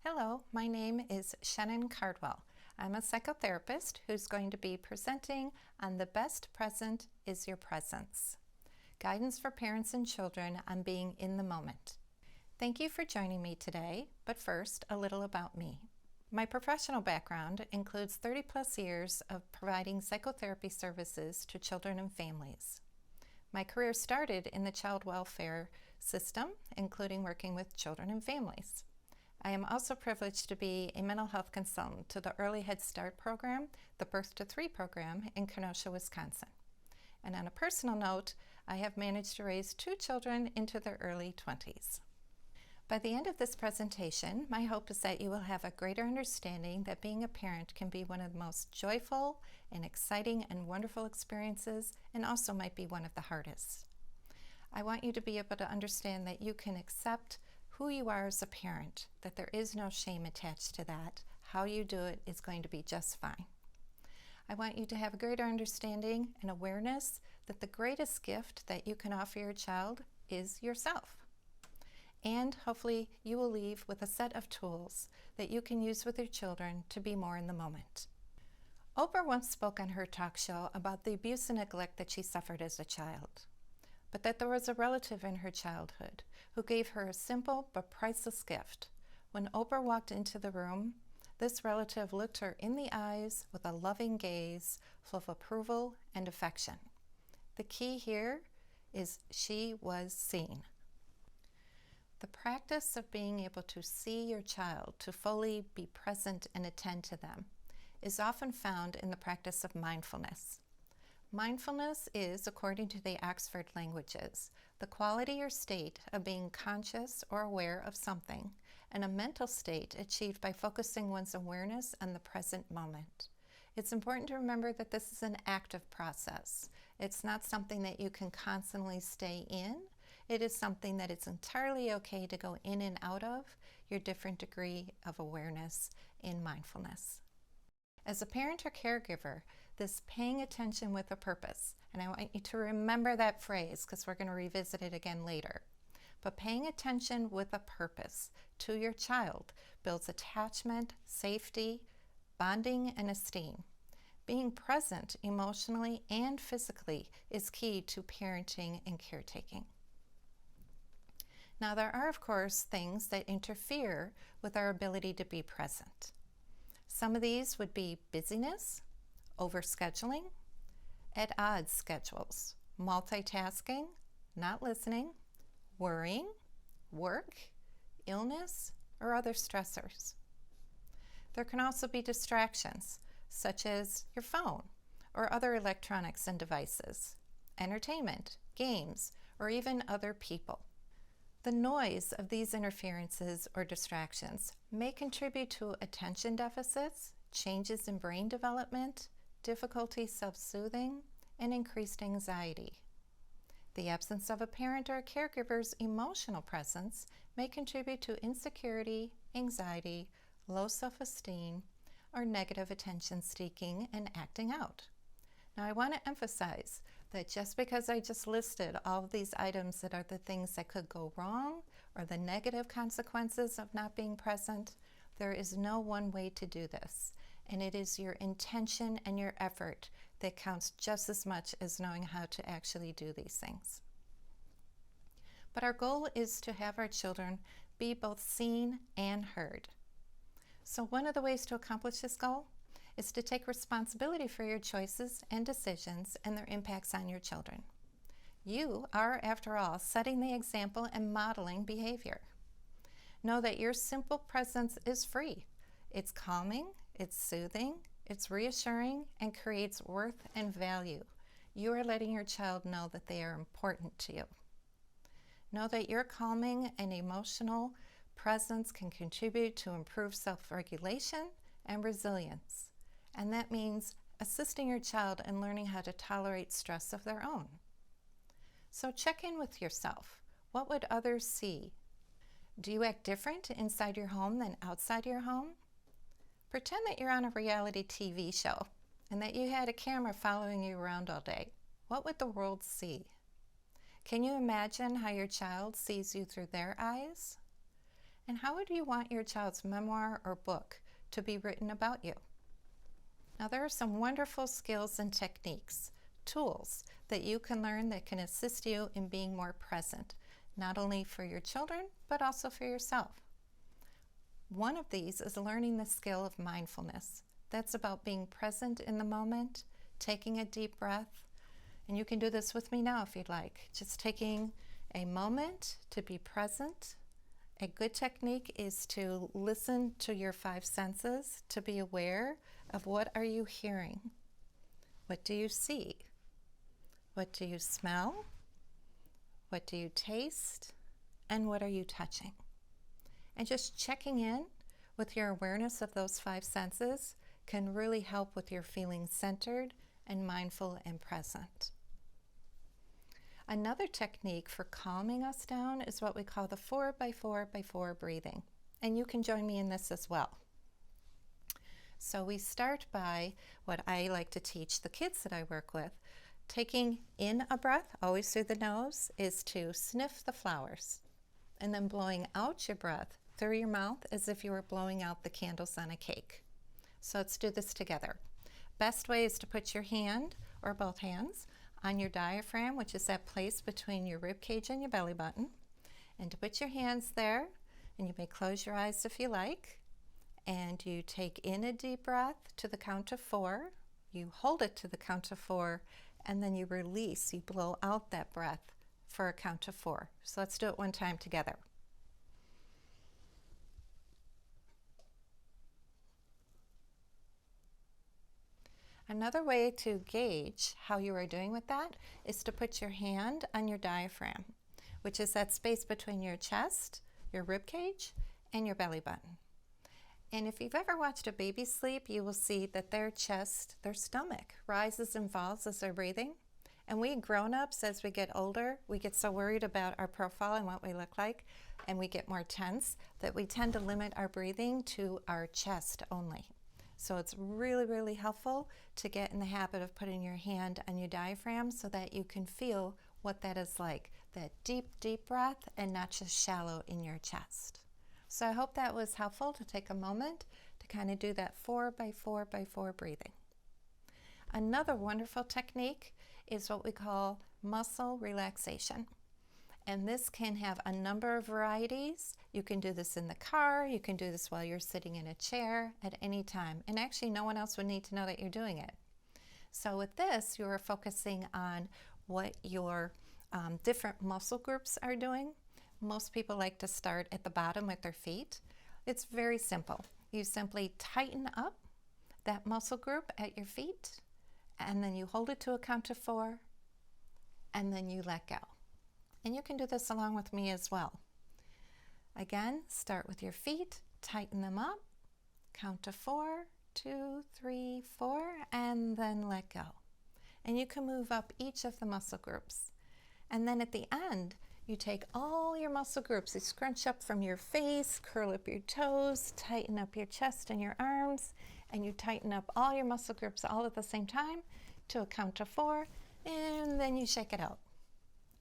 Hello, my name is Shannon Cardwell. I'm a psychotherapist who's going to be presenting on The Best Present is Your Presence. Guidance for parents and children on being in the moment. Thank you for joining me today, but first, a little about me. My professional background includes 30 plus years of providing psychotherapy services to children and families. My career started in the child welfare system, including working with children and families. I am also privileged to be a mental health consultant to the Early Head Start program, the Birth to 3 program in Kenosha, Wisconsin. And on a personal note, I have managed to raise 2 children into their early 20s. By the end of this presentation, my hope is that you will have a greater understanding that being a parent can be one of the most joyful and exciting and wonderful experiences, and also might be one of the hardest. I want you to be able to understand that you can accept who you are as a parent, that there is no shame attached to that. How you do it is going to be just fine. I want you to have a greater understanding and awareness that the greatest gift that you can offer your child is yourself. And hopefully you will leave with a set of tools that you can use with your children to be more in the moment. Oprah once spoke on her talk show about the abuse and neglect that she suffered as a child, but that there was a relative in her childhood who gave her a simple but priceless gift. When Oprah walked into the room, this relative looked her in the eyes with a loving gaze full of approval and affection. The key here is she was seen. The practice of being able to see your child, to fully be present and attend to them, is often found in the practice of mindfulness. Mindfulness is, according to the Oxford Languages, the quality or state of being conscious or aware of something, and a mental state achieved by focusing one's awareness on the present moment. It's important to remember that this is an active process. It's not something that you can constantly stay in. It is something that it's entirely okay to go in and out of your different degree of awareness in mindfulness. As a parent or caregiver, this paying attention with a purpose, and I want you to remember that phrase because we're going to revisit it again later, but paying attention with a purpose to your child builds attachment, safety, bonding, and esteem. Being present emotionally and physically is key to parenting and caretaking. Now, there are, of course, things that interfere with our ability to be present. Some of these would be busyness, overscheduling, at odds schedules, multitasking, not listening, worrying, work, illness, or other stressors. There can also be distractions, such as your phone or other electronics and devices, entertainment, games, or even other people. The noise of these interferences or distractions may contribute to attention deficits, changes in brain development, difficulty self-soothing, and increased anxiety. The absence of a parent or a caregiver's emotional presence may contribute to insecurity, anxiety, low self-esteem, or negative attention seeking and acting out. Now, I want to emphasize that just because I just listed all of these items that are the things that could go wrong or the negative consequences of not being present, there is no one way to do this. And it is your intention and your effort that counts just as much as knowing how to actually do these things. But our goal is to have our children be both seen and heard. So one of the ways to accomplish this goal is to take responsibility for your choices and decisions and their impacts on your children. You are, after all, setting the example and modeling behavior. Know that your simple presence is free. It's calming, it's soothing, it's reassuring, and creates worth and value. You are letting your child know that they are important to you. Know that your calming and emotional presence can contribute to improved self-regulation and resilience. And that means assisting your child in learning how to tolerate stress of their own. So check in with yourself. What would others see? Do you act different inside your home than outside your home? Pretend that you're on a reality TV show and that you had a camera following you around all day. What would the world see? Can you imagine how your child sees you through their eyes? And how would you want your child's memoir or book to be written about you? Now, there are some wonderful skills and techniques, tools that you can learn that can assist you in being more present, not only for your children, but also for yourself. One of these is learning the skill of mindfulness. That's about being present in the moment, taking a deep breath. And you can do this with me now if you'd like. Just taking a moment to be present. A good technique is to listen to your 5 senses, to be aware of what are you hearing? What do you see? What do you smell? What do you taste? And what are you touching? And just checking in with your awareness of those 5 senses can really help with your feeling centered and mindful and present. Another technique for calming us down is what we call the 4x4x4 breathing. And you can join me in this as well. So we start by what I like to teach the kids that I work with. Taking in a breath, always through the nose, is to sniff the flowers. And then blowing out your breath through your mouth as if you were blowing out the candles on a cake. So let's do this together. Best way is to put your hand, or both hands, on your diaphragm, which is that place between your rib cage and your belly button. And to put your hands there, and you may close your eyes if you like, and you take in a deep breath to the count of 4, you hold it to the count of 4, and then you release, you blow out that breath for a count of 4. So let's do it one time together. Another way to gauge how you are doing with that is to put your hand on your diaphragm, which is that space between your chest, your rib cage, and your belly button. And if you've ever watched a baby sleep, you will see that their chest, their stomach, rises and falls as they're breathing. And we grown-ups, as we get older, we get so worried about our profile and what we look like, and we get more tense, that we tend to limit our breathing to our chest only. So it's really, really helpful to get in the habit of putting your hand on your diaphragm so that you can feel what that is like, that deep, deep breath and not just shallow in your chest. So I hope that was helpful to take a moment to kind of do that 4x4x4 breathing. Another wonderful technique is what we call muscle relaxation. And this can have a number of varieties. You can do this in the car, you can do this while you're sitting in a chair at any time. And actually no one else would need to know that you're doing it. So with this, you're focusing on what your different muscle groups are doing. Most people like to start at the bottom with their feet. It's very simple. You simply tighten up that muscle group at your feet, and then you hold it to a count of 4, and then you let go. And you can do this along with me as well. Again, start with your feet, tighten them up, count to 4, 2, 3, 4, and then let go. And you can move up each of the muscle groups. And then at the end, you take all your muscle groups, you scrunch up from your face, curl up your toes, tighten up your chest and your arms, and you tighten up all your muscle groups all at the same time to a count of 4, and then you shake it out.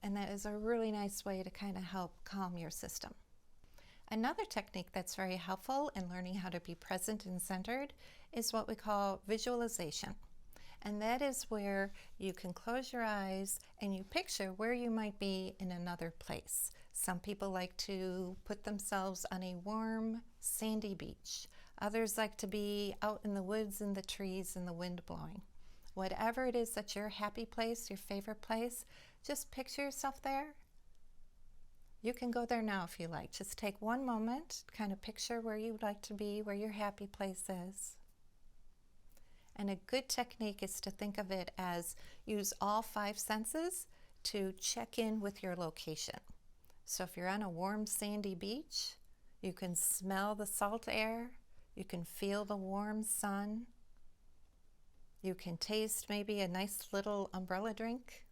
And that is a really nice way to kind of help calm your system. Another technique that's very helpful in learning how to be present and centered is what we call visualization. And that is where you can close your eyes and you picture where you might be in another place. Some people like to put themselves on a warm, sandy beach. Others like to be out in the woods and the trees and the wind blowing. Whatever it is that's your happy place, your favorite place, just picture yourself there. You can go there now if you like. Just take one moment, kind of picture where you'd like to be, where your happy place is. And a good technique is to think of it as use all 5 senses to check in with your location. So if you're on a warm sandy beach, you can smell the salt air, you can feel the warm sun, you can taste maybe a nice little umbrella drink.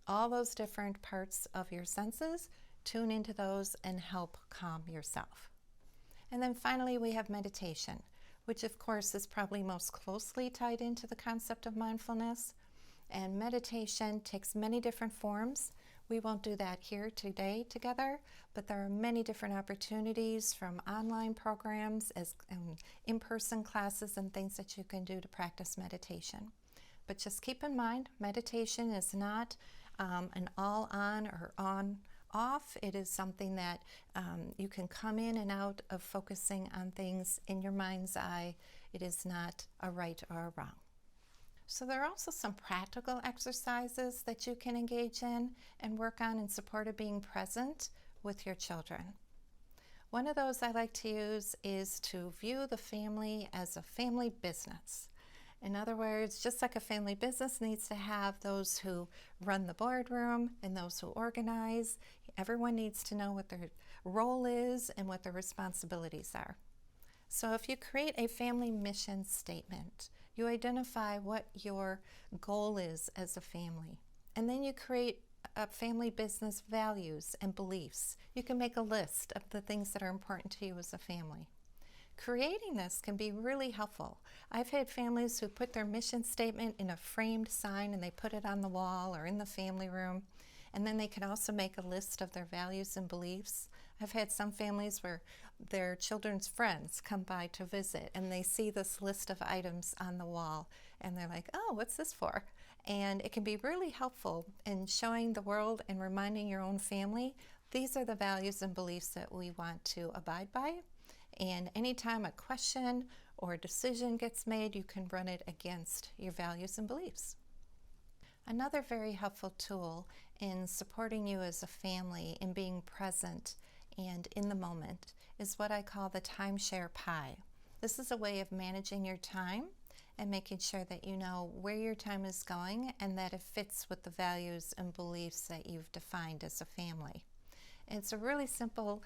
All those different parts of your senses, tune into those and help calm yourself. And then finally we have meditation, which of course is probably most closely tied into the concept of mindfulness. And meditation takes many different forms. We won't do that here today together, but there are many different opportunities from online programs as in-person classes and things that you can do to practice meditation. But just keep in mind, meditation is not an all on or on off. It is something that you can come in and out of focusing on things in your mind's eye. It is not a right or a wrong. So there are also some practical exercises that you can engage in and work on in support of being present with your children. One of those I like to use is to view the family as a family business. In other words, just like a family business needs to have those who run the boardroom and those who organize, everyone needs to know what their role is and what their responsibilities are. So if you create a family mission statement, you identify what your goal is as a family, and then you create a family business values and beliefs. You can make a list of the things that are important to you as a family. Creating this can be really helpful. I've had families who put their mission statement in a framed sign and they put it on the wall or in the family room, and then they can also make a list of their values and beliefs. I've had some families where their children's friends come by to visit and they see this list of items on the wall and they're like, oh, what's this for? And it can be really helpful in showing the world and reminding your own family, these are the values and beliefs that we want to abide by. And anytime a question or a decision gets made, you can run it against your values and beliefs. Another very helpful tool in supporting you as a family in being present and in the moment is what I call the timeshare pie. This is a way of managing your time and making sure that you know where your time is going and that it fits with the values and beliefs that you've defined as a family. It's a really simple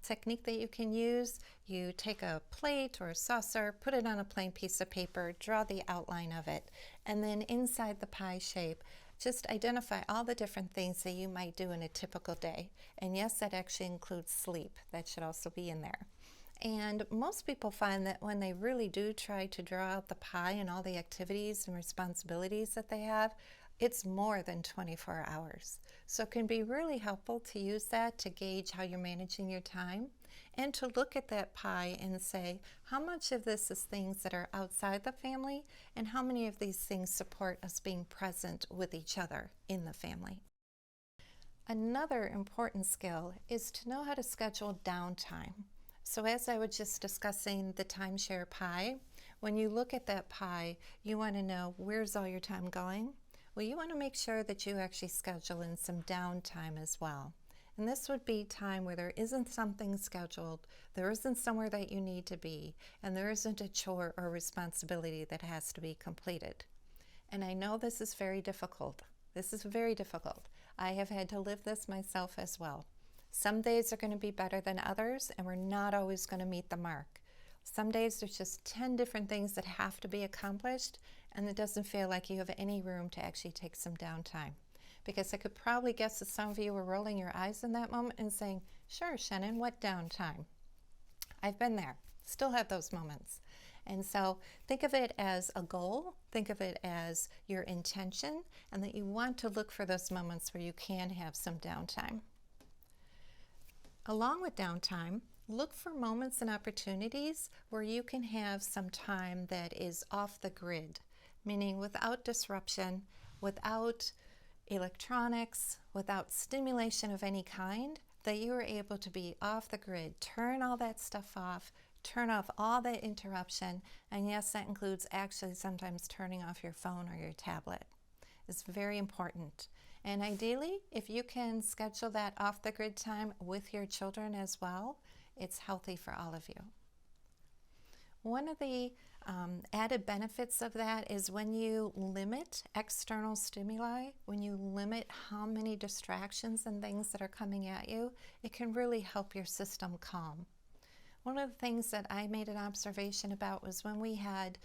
technique that you can use. You take a plate or a saucer, put it on a plain piece of paper, draw the outline of it, and then inside the pie shape, just identify all the different things that you might do in a typical day. And yes, that actually includes sleep. That should also be in there. And most people find that when they really do try to draw out the pie and all the activities and responsibilities that they have, it's more than 24 hours. So it can be really helpful to use that to gauge how you're managing your time and to look at that pie and say, how much of this is things that are outside the family and how many of these things support us being present with each other in the family. Another important skill is to know how to schedule downtime. So as I was just discussing the timeshare pie, when you look at that pie, you want to know where's all your time going? Well, you want to make sure that you actually schedule in some downtime as well. And this would be time where there isn't something scheduled, there isn't somewhere that you need to be, and there isn't a chore or responsibility that has to be completed. And I know this is very difficult. This is very difficult. I have had to live this myself as well. Some days are going to be better than others, and we're not always going to meet the mark. Some days there's just 10 different things that have to be accomplished, and it doesn't feel like you have any room to actually take some downtime. Because I could probably guess that some of you were rolling your eyes in that moment and saying, sure, Shannon, what downtime? I've been there, still have those moments. And so think of it as a goal, think of it as your intention, and that you want to look for those moments where you can have some downtime. Along with downtime, look for moments and opportunities where you can have some time that is off the grid, meaning without disruption, without electronics, without stimulation of any kind, that you are able to be off the grid, turn all that stuff off, turn off all that interruption, and yes, that includes actually sometimes turning off your phone or your tablet. It's very important. And ideally, if you can schedule that off the grid time with your children as well, it's healthy for all of you. One of the added benefits of that is when you limit external stimuli, when you limit how many distractions and things that are coming at you, it can really help your system calm. One of the things that I made an observation about was when we had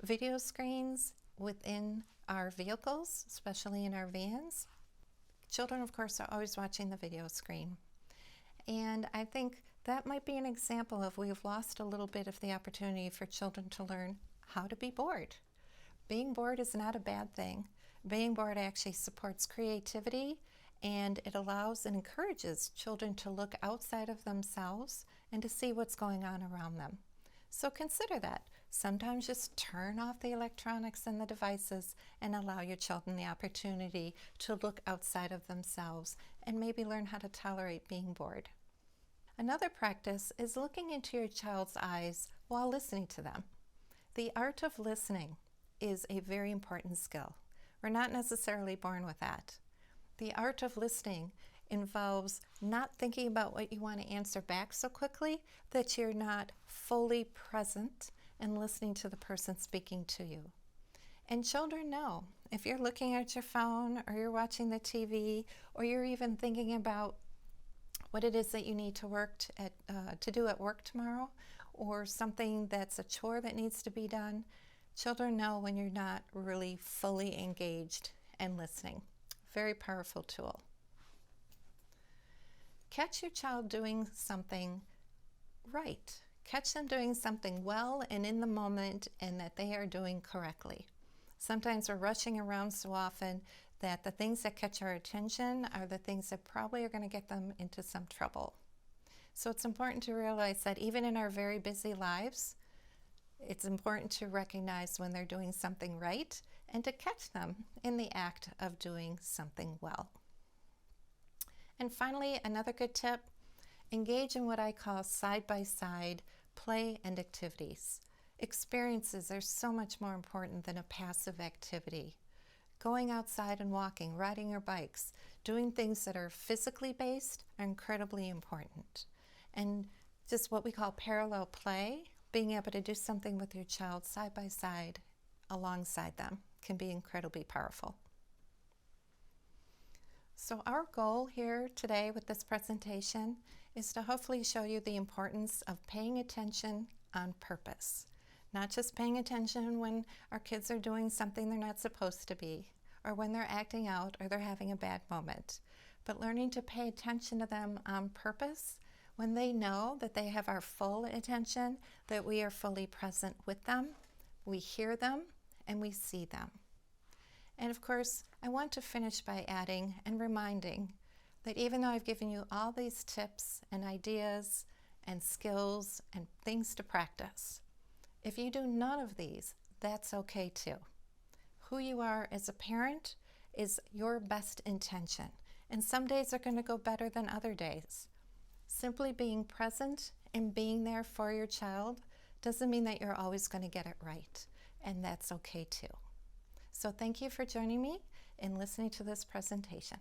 video screens within our vehicles, especially in our vans. Children, of course, are always watching the video screen. And I think that might be an example of we've lost a little bit of the opportunity for children to learn how to be bored. Being bored is not a bad thing. Being bored actually supports creativity, and it allows and encourages children to look outside of themselves and to see what's going on around them. So consider that. Sometimes just turn off the electronics and the devices and allow your children the opportunity to look outside of themselves and maybe learn how to tolerate being bored. Another practice is looking into your child's eyes while listening to them. The art of listening is a very important skill. We're not necessarily born with that. The art of listening involves not thinking about what you want to answer back so quickly that you're not fully present and listening to the person speaking to you. And children know if you're looking at your phone or you're watching the TV or you're even thinking about what it is that you need to do at work tomorrow, or something that's a chore that needs to be done, children know when you're not really fully engaged and listening. Very powerful tool. Catch your child doing something right. Catch them doing something well and in the moment, and that they are doing correctly. Sometimes we're rushing around so often that the things that catch our attention are the things that probably are going to get them into some trouble. So it's important to realize that even in our very busy lives, it's important to recognize when they're doing something right and to catch them in the act of doing something well. And finally, another good tip, engage in what I call side-by-side play and activities. Experiences are so much more important than a passive activity. Going outside and walking, riding your bikes, doing things that are physically based are incredibly important. And just what we call parallel play, being able to do something with your child side by side alongside them, can be incredibly powerful. So our goal here today with this presentation is to hopefully show you the importance of paying attention on purpose. Not just paying attention when our kids are doing something they're not supposed to be, or when they're acting out or they're having a bad moment, but learning to pay attention to them on purpose when they know that they have our full attention, that we are fully present with them, we hear them, and we see them. And of course, I want to finish by adding and reminding that even though I've given you all these tips and ideas and skills and things to practice, if you do none of these, that's okay too. Who you are as a parent is your best intention, and some days are going to go better than other days. Simply being present and being there for your child doesn't mean that you're always going to get it right, and that's okay too. So thank you for joining me in listening to this presentation.